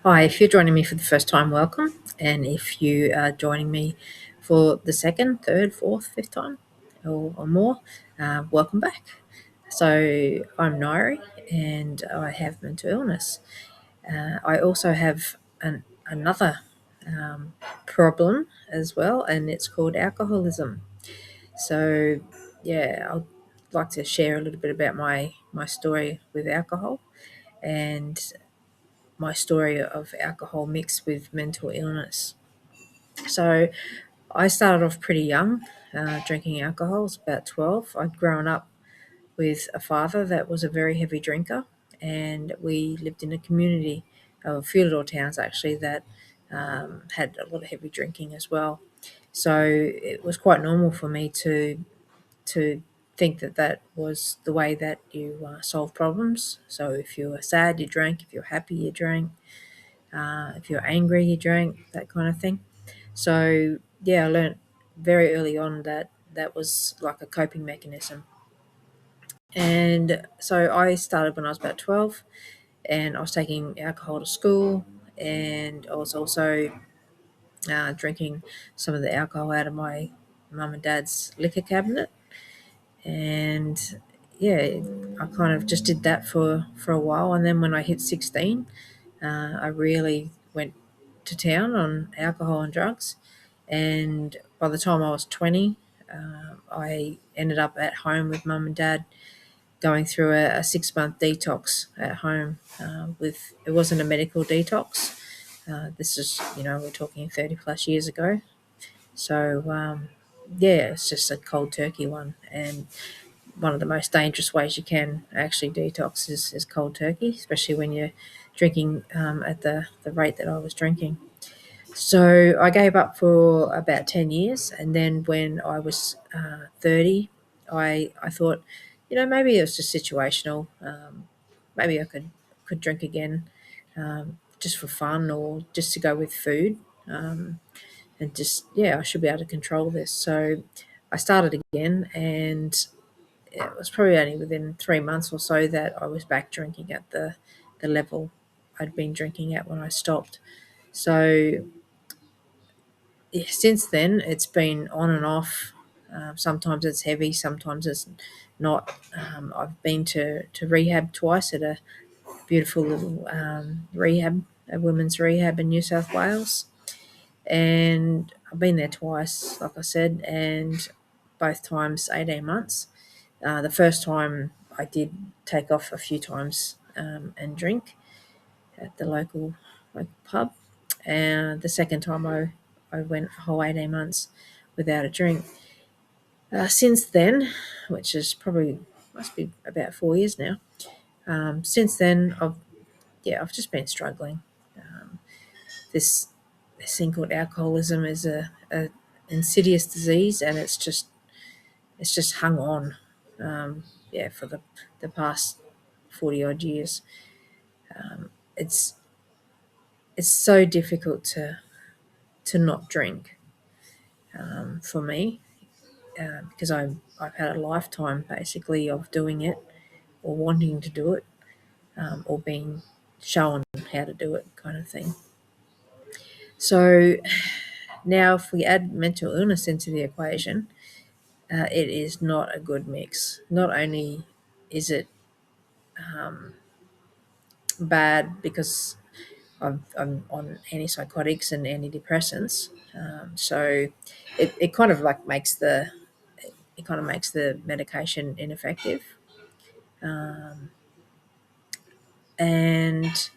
Hi, if you're joining me for the first time, welcome. And if you are joining me for the second, third, fourth, fifth time or more, welcome back. So, I'm Nairi and I have mental illness. I also have another problem as well, and it's called alcoholism. So, yeah, I'd like to share a little bit about my story with alcohol and my story of alcohol mixed with mental illness. So I started off pretty young, drinking alcohol. I was about 12. I'd grown up with a father that was a very heavy drinker, and we lived in a community of a few little towns actually that had a lot of heavy drinking as well. So it was quite normal for me to think that that was the way that you solve problems. So if you were sad, you drank. If you're happy, you drank. If you're angry, you drank, that kind of thing. So, yeah, I learned very early on that that was like a coping mechanism. And so I started when I was about 12, and I was taking alcohol to school, and I was also drinking some of the alcohol out of my mum and dad's liquor cabinet. And yeah, I kind of just did that for a while. And then when I hit 16, I really went to town on alcohol and drugs. And by the time I was 20, I ended up at home with mum and dad going through a 6 month detox at home. With It wasn't a medical detox. This is, we're talking 30 plus years ago. So, yeah, it's just a cold turkey one. And one of the most dangerous ways you can actually detox is cold turkey, especially when you're drinking at the rate that I was drinking. So I gave up for about 10 years. And then when I was 30, I thought, maybe it was just situational. Maybe I could drink again, just for fun or just to go with food. And just, yeah, I should be able to control this. So I started again, and it was probably only within 3 months or so that I was back drinking at the level I'd been drinking at when I stopped. So yeah, since then, it's been on and off. Sometimes it's heavy, sometimes it's not. I've been to rehab twice at a beautiful little rehab, a women's rehab in New South Wales. And I've been there twice, like I said, and both times 18 months. The first time I did take off a few times and drink at the local pub, and the second time I went a whole 18 months without a drink. Since then, which is probably must be about 4 years now. Since then, I've just been struggling. Um, this this thing called alcoholism is a insidious disease, and it's just hung on. For the past 40 odd years. It's it's so difficult to not drink for me, because I've had a lifetime basically of doing it or wanting to do it, or being shown how to do it, kind of thing. So now, if we add mental illness into the equation, it is not a good mix. Not only is it bad because I'm on antipsychotics and antidepressants, so it kind of like makes the medication ineffective. And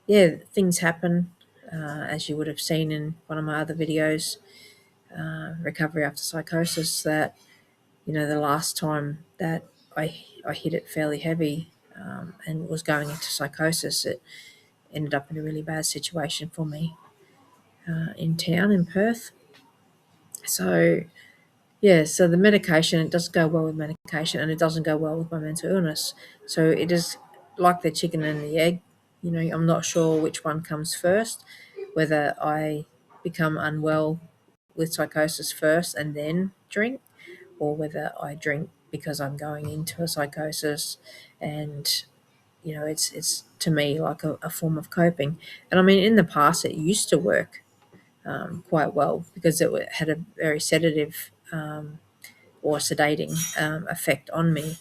yeah, things happen, as you would have seen in one of my other videos, recovery after psychosis, that the last time that I hit it fairly heavy, and was going into psychosis, it ended up in a really bad situation for me, in town in Perth. So yeah, so the medication, it doesn't go well with medication, and it doesn't go well with my mental illness. So it is like the chicken and the egg. I'm not sure which one comes first, whether I become unwell with psychosis first and then drink, or whether I drink because I'm going into a psychosis and it's to me like a form of coping. And I mean, in the past, it used to work quite well because had a very sedative or sedating effect on me.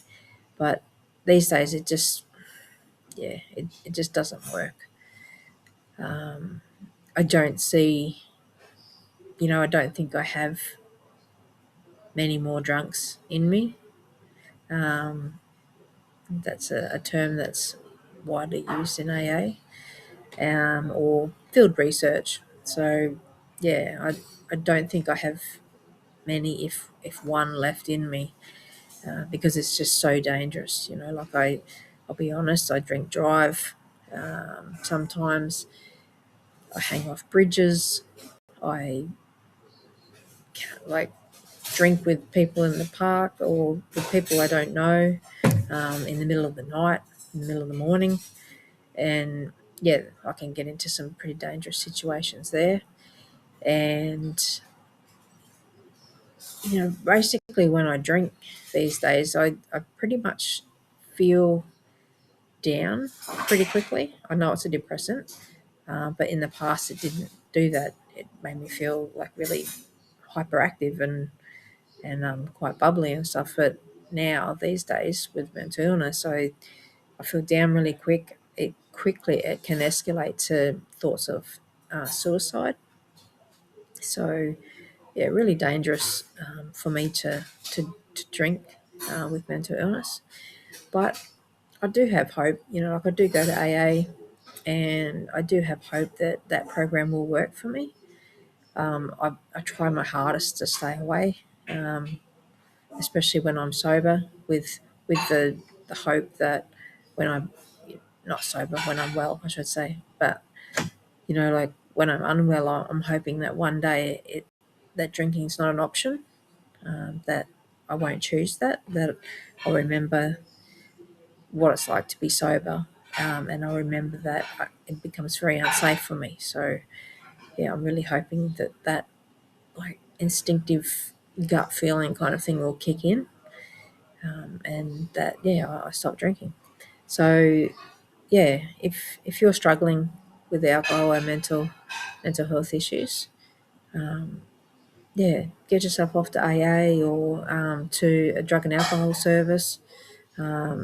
But these days, it just doesn't work. I don't see, I don't think I have many more drunks in me. Um, that's a term that's widely used in AA, or field research. So, yeah, I don't think I have many, if one, left in me, because it's just so dangerous. Like I'll be honest, I drink drive. Sometimes I hang off bridges. I like drink with people in the park or with people I don't know, in the middle of the night, in the middle of the morning. And yeah, I can get into some pretty dangerous situations there. And, basically when I drink these days, I pretty much feel down pretty quickly. I know it's a depressant, but in the past it didn't do that. It made me feel like really hyperactive and quite bubbly and stuff. But now these days with mental illness, I feel down really quick. It can escalate to thoughts of suicide. So yeah, really dangerous for me to drink with mental illness. But I do have hope. Like I do go to AA, and I do have hope that that program will work for me. I try my hardest to stay away, especially when I'm sober, with the hope that when I'm not sober, when I'm well, I should say. But like when I'm unwell, I'm hoping that one day that drinking's not an option. That I won't choose that. That I'll remember what it's like to be sober, and I'll remember that it becomes very unsafe for me. So yeah, I'm really hoping that like instinctive gut feeling kind of thing will kick in, and that I stop drinking. So yeah, if you're struggling with alcohol or mental health issues, get yourself off to AA, or to a drug and alcohol service,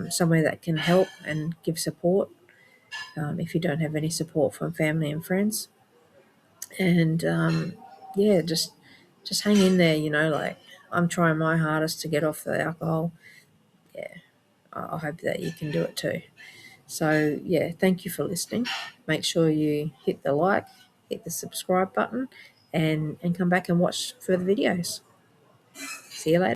somewhere that can help and give support, if you don't have any support from family and friends. And yeah, just hang in there. Like I'm trying my hardest to get off the alcohol. Yeah, I hope that you can do it too. So yeah, thank you for listening. Make sure you hit the like, hit the subscribe button, and come back and watch further videos. See you later.